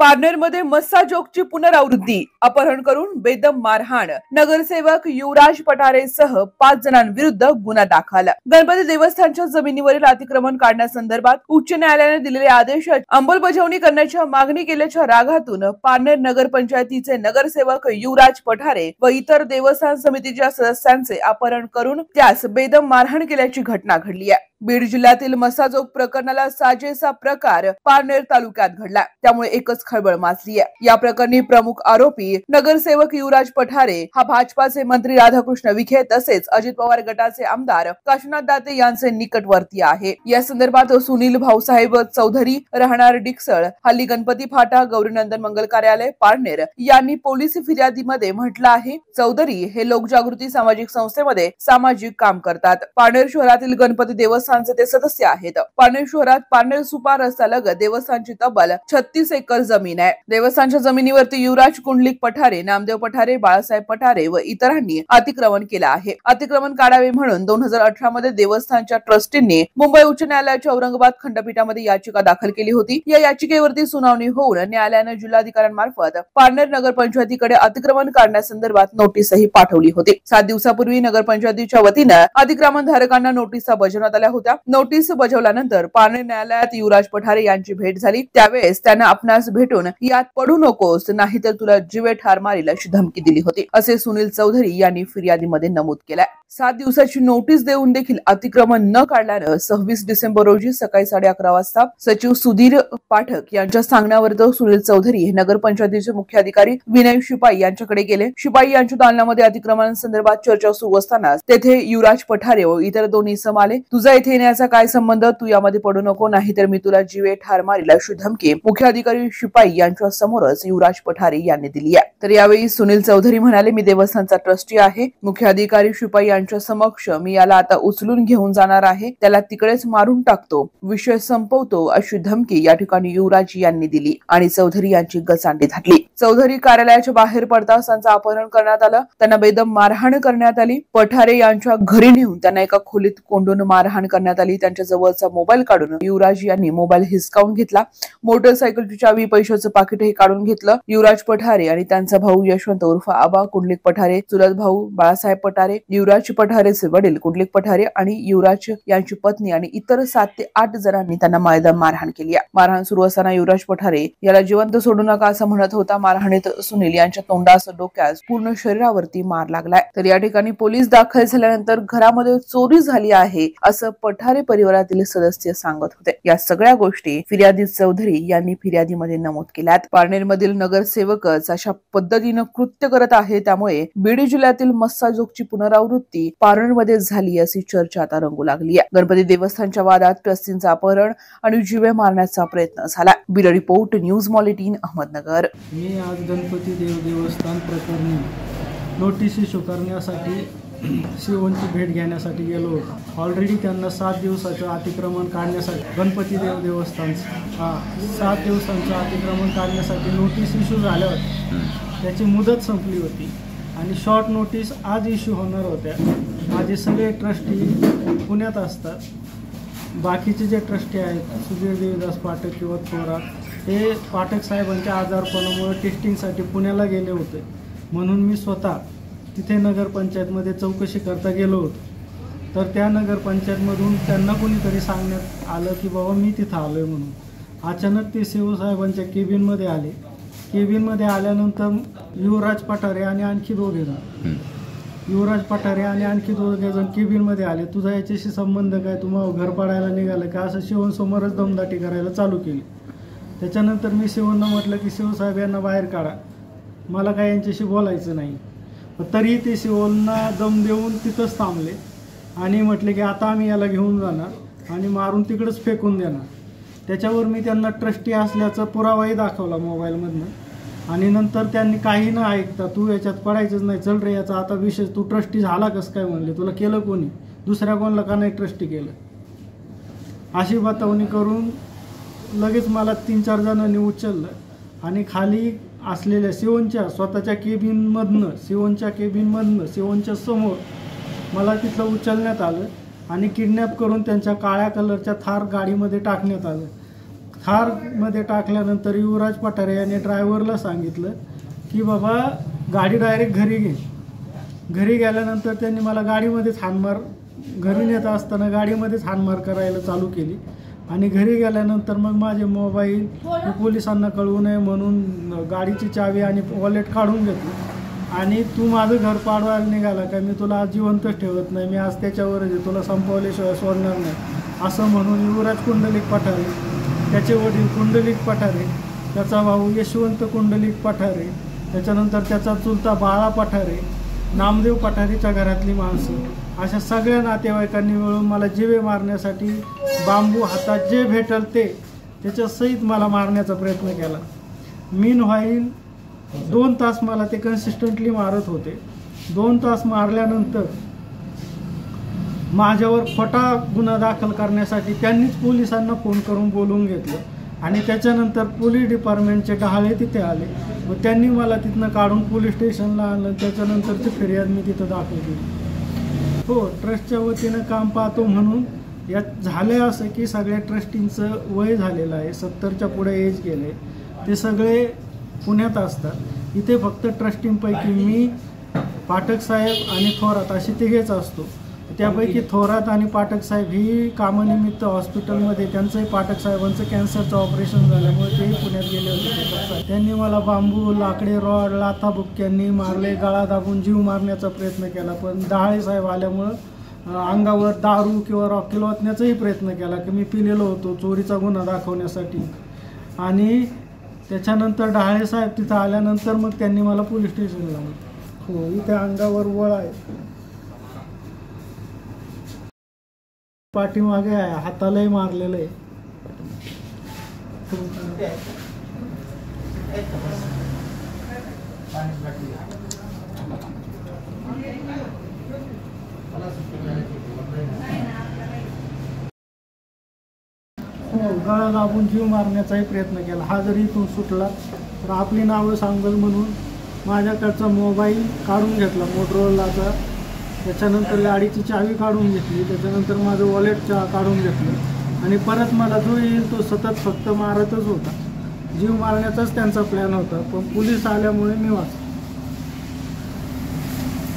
पारनेरमध्ये मस्सा जोगची पुनरावृत्ती, अपहरण करून बेदम मारहाण, नगरसेवक युवराज पठारेसह 5 जणांविरुद्ध गुन्हा दाखल। गणपती देवस्थानच्या जमिनीवरील अतिक्रमण काढण्यासंदर्भात उच्च न्यायालयाने दिलेले आदेश अंमलबजावणी करण्याच्या मागणी केल्याच्या रागातून पारनेर नगरपंचायतीचे नगरसेवक युवराज पठारे व इतर देवस्थान समितीच्या सदस्यांचे अपहरण करून त्यास बेदम मारहाण केल्याची घटना घडली आहे। बीड जिल्ह्यातील मस्साजोग प्रकरणाला साजेसा प्रकार पारनेर तालुक्यात घडला, त्यामुळे एकच खळबळ माजली आहे। या प्रकरणी प्रमुख आरोपी नगरसेवक युवराज पठारे हा भाजपाचे मंत्री राधाकृष्ण विखे तसेच अजित पवार गटाचे आमदार काशीनाथ दाते यांचे निकटवर्ती आहे। या संदर्भात सुनील भाऊसाहेब चौधरी राहणार डिकसळ हल्ली गणपती फाटा गौरीनंदन मंगल कार्यालय पारनेर यांनी पोलीस फिर्यादीमध्ये म्हटलं आहे। चौधरी हे लोकजागृती सामाजिक संस्थेमध्ये सामाजिक काम करतात। पारनेर शहरातील गणपती देवस्थान ते सदस्य आहेत। पारनेर शहरात पारनेर सुपा रस्त्यालगत देवस्थानची तब्बल 36 एकर जमीन आहे। देवस्थानच्या जमिनीवरती युवराज कुंडलिक पठारे, नामदेव पठारे, बाळासाहेब पठारे व इतरांनी अतिक्रमण केलं आहे। अतिक्रमण काढावे म्हणून 2018 मध्ये देवस्थानच्या ट्रस्टींनी मुंबई उच्च न्यायालयाच्या औरंगाबाद खंडपीठामध्ये याचिका दाखल केली होती। या याचिकेवरती सुनावणी होऊन न्यायालयाने जिल्हाधिकाऱ्यांमार्फत पारनेर नगरपंचायतीकडे अतिक्रमण काढण्यासंदर्भात नोटीसही पाठवली होती। 7 दिवसापूर्वी नगरपंचायतीच्या वतीने अतिक्रमण धारकांना नोटीसा बजावण्यात आल्या होत्या। नोटीस बजावल्यानंतर पारनेर न्यायालयात युवराज पठारे यांची भेट झाली। त्यावेळेस त्यांना आपणास भेटून यात पडू नकोस नाहीतर तुला जीवे ठार मारील अशी धमकी दिली होती, असे सुनील चौधरी यांनी फिर्यादीमध्ये नमूद केलंय। 7 दिवसाची नोटीस देऊन देखील अतिक्रमण न काढल्याने 26 डिसेंबर रोजी सकाळी 11:30 वाजता सचिव सुधीर पाठक यांच्या सांगण्यावर सुनील चौधरी हे नगरपंचायतीचे मुख्य अधिकारी विनय शिपाई यांच्याकडे गेले। शिपाई यांच्या दालनामध्ये अतिक्रमणासंदर्भात चर्चा सुरू असताना तेथे युवराज पठारे व इतर 2 इसम आले। तुझा इथे येण्याचा काय संबंध, तू यामध्ये पडू नको नाहीतर मी तुला जीवे ठार मारील अशी धमकी मुख्य अधिकारी शिपाई यांच्या समोरच युवराज पठारे यांनी दिली आहे। तर यावेळी सुनील चौधरी म्हणाले, मी देवस्थानचा ट्रस्टी आहे। मुख्य अधिकारी शिपाई यांच्या समक्ष मी याला आता उचलून घेऊन जाणार आहे, त्याला तिकडेच मारून टाकतो, विषय संपवतो अशी धमकी या ठिकाणी युवराज यांनी दिली आणि चौधरी यांची गचांडी घातली। चौधरी कार्यालयाच्या बाहेर पडताच त्यांचं अपहरण करण्यात आलं, त्यांना बेदम मारहाण करण्यात आली। पठारे यांच्या घरी नेऊन त्यांना एका खोलीत कोंडून मारहाण करण्यात आली। त्यांच्या जवळचा मोबाईल काढून युवराज यांनी मोबाईल हिसकावून घेतला। मोटरसायकलची चावी, पैशाचं पाकिटही काढून घेतलं। युवराज पठारे आणि त्यांचा भाऊ यशवंत उर्फ आबा कुंडलिक पठारे, चुलत भाऊ बाळासाहेब पठारे, युवराज पठारेचे वडील कुंडलिक पठारे आणि युवराज यांची पत्नी आणि इतर 7 ते 8 जणांनी त्यांना बेदम मारहाण केली। मारहाण सुरू असताना युवराज पठारे याला जिवंत सोडू नका असं म्हणत होता। मारहाणीत सुनील यांच्या तोंडास, डोक्यास, पूर्ण शरीरावरती मार लागलाय। तर या ठिकाणी पोलीस दाखल झाल्यानंतर घरामध्ये चोरी झाली आहे असं पठारे परिवारातील सदस्य सांगत होते। या सगळ्या गोष्टी फिर्यादी चौधरी यांनी फिर्यादीमध्ये नमूद केल्यात। पारनेरमधील नगरसेवकच अशा पद्धतीनं कृत्य करत आहे, त्यामुळे बीड जिल्ह्यातील मस्साजोगची पुनरावृत्ती पारनेरमध्ये झाली अशी चर्चा आता रंगू लागली आहे। गणपती देवस्थानच्या वादात ट्रस्टींचं अपहरण आणि जीवे मारण्याचा प्रयत्न झाला। Bureau report, news mall 18 Ahmednagar. मी आज गणपती देवस्थान प्रकरणी नोटीस इश्यू करण्यासाठी सीओची भेट घेण्यासाठी गेलो होतो। ऑलरेडी त्यांना 7 दिवसाचं अतिक्रमण काढण्यासाठी गणपती देवस्थान 7 दिवसांचं अतिक्रमण काढण्यासाठी नोटीस इश्यू झाल्या होत्या। त्याची मुदत संपली होती आणि शॉर्ट नोटीस आज इश्यू होणार होत्या। माझे सगळे ट्रस्टी पुण्यात असतात। बाकीचे जे ट्रस्टी आहेत सुधीर देवदास पाठक किंवा थोरात, हे पाठक साहेबांच्या आजारपणामुळे टेस्टिंगसाठी पुण्याला गेले होते, म्हणून मी स्वतः तिथे नगरपंचायतमध्ये चौकशी करता गेलो होतो। तर त्या नगरपंचायतमधून त्यांना कोणीतरी सांगण्यात आलं की बाबा मी तिथं आलो आहे म्हणून। अचानक ते साहेबांच्या केबिनमध्ये आले। केबिनमध्ये आल्यानंतर युवराज पठारे आणि आणखी 2 जण केबिनमध्ये आले। तुझा याच्याशी संबंध काय, तुम्हाला घर पाडायला निघालं का, असं शिवण समोरच दमदाटी करायला चालू केली। त्याच्यानंतर मी शिवणला म्हटलं की शिवसाहेब यांना बाहेर काढा, मला काय यांच्याशी बोलायचं नाही। तरी ते शिवणला दम देऊन तिथंच थांबले आणि म्हटले की आता आम्ही याला घेऊन जाणार आणि मारून तिकडंच फेकून देणार। त्याच्यावर मी त्यांना ट्रस्टी असल्याचा पुरावाही दाखवला मोबाईलमधनं आणि नंतर त्यांनी काही न ऐकता, तू याच्यात पडायचंच नाही, चल रे याचा आता विषय, तू ट्रस्टी झाला कसं काय म्हणले, तुला केलं कोणी, दुसऱ्या कोणाला का नाही ट्रस्टी केलं, अशी बतावणी करून लगेच मला 3-4 जणांनी उचललं आणि खाली असलेल्या सीओनच्या स्वतःच्या केबिनमधनं सीओनच्या समोर मला तिथलं उचलण्यात आलं आणि किडनॅप करून त्यांच्या काळ्या कलरच्या थार गाडीमध्ये टाकण्यात आलं। थारमध्ये टाकल्यानंतर युवराज पठारे यांनी ड्रायव्हरला सांगितलं की बाबा गाडी डायरेक्ट घरी घे. घरी गेल्यानंतर त्यांनी मला गाडीमध्येच हाणमार, घरी नेत असताना गाडीमध्येच हाणमार करायला चालू केली. आणि घरी गेल्यानंतर मग माझे मोबाईल पोलिसांना कळवू नये म्हणून गाडीची चावी आणि वॉलेट काढून घेतलं. आणि तू माझं घर पाडवायला निघाला का, मी तुला आज जिवंतच ठेवत नाही, मी आज त्याच्यावरच आहे, तुला संपवल्याशिवाय सोडणार नाही, असं म्हणून युवराज कुंडलिक पठारे, त्याचे वडील कुंडलिक पठारे, त्याचा भाऊ यशवंत कुंडलिक पठारे, त्याच्यानंतर त्याचा चुलता बाळा पठारे, नामदेव पठारेच्या घरातली माणसं, अशा सगळ्या नातेवाईकांनी मिळून मला जीवे मारण्यासाठी बांबू हातात जे भेटल ते त्याच्यासहित मला मारण्याचा प्रयत्न केला. मीन व्हाईल 2 तास मला ते कन्सिस्टंटली मारत होते. 2 तास मारल्यानंतर माझ्यावर खोटा गुन्हा दाखल करण्यासाठी त्यांनीच पोलिसांना फोन करून बोलवून घेतलं. आणि त्याच्यानंतर पोलीस डिपार्टमेंटचे डहाळे तिथे आले व त्यांनी मला तिथनं काढून पोलीस स्टेशनला आणलं. त्याच्यानंतरची फिर्याद मी तिथं दाखल केली. हो, ट्रस्टच्या वतीनं काम पाहतो म्हणून यात झालं असं की सगळ्या ट्रस्टींचं वय झालेलं आहे, 70च्या पुढे एज गेले. ते सगळे पुण्यात असतात. इथे फक्त ट्रस्टींपैकी मी, पाठक साहेब आणि थोरात असे तिघेच असतो. त्यापैकी थोरात आणि पाठक साहेब ही कामानिमित्त हॉस्पिटलमध्ये, त्यांचंही पाठक साहेबांचं कॅन्सरचं ऑपरेशन झाल्यामुळे तेही पुण्यात गेले होते. त्यांनी मला बांबू, लाकडे, रॉड, लाथाबुक्क्यांनी मारले, गळा दाबून जीव मारण्याचा प्रयत्न केला. पण डहाळे साहेब आल्यामुळं अंगावर दारू किंवा रॉकेल ओतण्याचाही प्रयत्न केला की मी पिलेलो होतो, चोरीचा गुन्हा दाखवण्यासाठी. आणि त्याच्यानंतर डहाळे साहेब तिथं आल्यानंतर मग त्यांनी मला पोलीस स्टेशनला आणलं. हो, इथे अंगावर वळ आहे, पाठीमागे आहे, हातालाही मारलेलं आहे. हो, गळा दाबून जीव मारण्याचाही प्रयत्न केला. हा जरी इथून सुटला तर आपली नावं सांगल म्हणून माझ्याकडचा मोबाईल काढून घेतला मोटरोलाचा. त्याच्यानंतर गाडीची चावी काढून घेतली. त्याच्यानंतर माझं वॉलेट काढून घेतलं. आणि परत मला जो येईल तो सतत फक्त मारतच होता. जीव मारण्याचाच त्यांचा प्लॅन होता. पण पोलीस आल्यामुळे मी वाचलो.